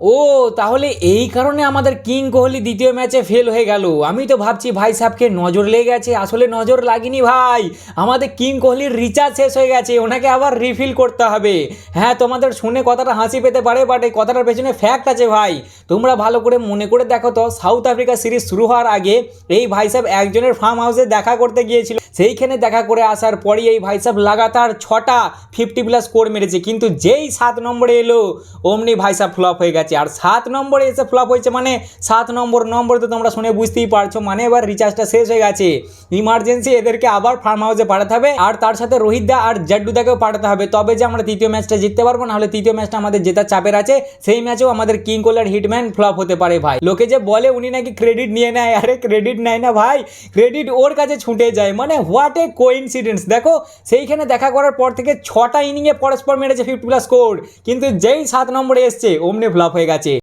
ও তাহলে এই কারণে আমাদের কিং কোহলি দ্বিতীয় ম্যাচে ফেল হয়ে গেল। আমি তো ভাবছি ভাই সাহেবকে নজর লেগে গেছে, আসলে নজর লাগেনি ভাই। আমাদের কিং কোহলির রিচার্জ শেষ হয়ে গেছে, ওনাকে আবার রিফিল করতে হবে। হ্যাঁ, তোমাদের শুনে কথাটা হাসি পেতে পারে, বাট এই কথাটার পেছনে ফ্যাক্ট আছে ভাই। তোমরা ভালো করে মনে করে দেখো তো, সাউথ আফ্রিকা সিরিজ শুরু হওয়ার আগে এই ভাই সাহেব একজনের ফার্ম হাউসে দেখা করতে গিয়েছিল। সেইখানে দেখা করে আসার পরই এই ভাই সাহেব লাগাতার 6টা 50+ স্কোর মেরেছে, কিন্তু যেই 7 নম্বরে এলো অমনি ভাই সাহেব ফ্লপ হয়ে গেছে। আর 7 নম্বরে এসে ফ্লপ হয়েছে মানে 7 নম্বর তো তোমরা শুনে বুঝতেই পারছো, মানে এবার রিচার্জটা শেষ হয়ে গেছে। ইমার্জেন্সি এদেরকে আবার ফার্ম হাউসে পাঠাতে হবে, আর তার সাথে রোহিত দা আর জাড্ডুদাকেও পাঠাতে হবে, তবে যে আমরা তৃতীয় ম্যাচটা জিততে পারবো। না হলে তৃতীয় ম্যাচটা আমাদের জেতার চাপের আছে, সেই ম্যাচেও আমাদের কিং কোহলি আর হিটম্যান ফ্লপ হতে পারে ভাই। লোকে যে বলে উনি নাকি ক্রেডিট নিয়ে নেয়, আরে ক্রেডিট নেয় না ভাই, ক্রেডিট ওর কাছে ছুটে যায়। মানে হোয়াট এ কোইন্সিডেন্স। দেখো সেইখানে দেখা করার পর থেকে 6টা ইনিংয়ে পরস্পর মেরেছে 50+ স্কোর, কিন্তু যেই 7 নম্বরে এসছে অমনি ফ্লপ হয়ে গেছে।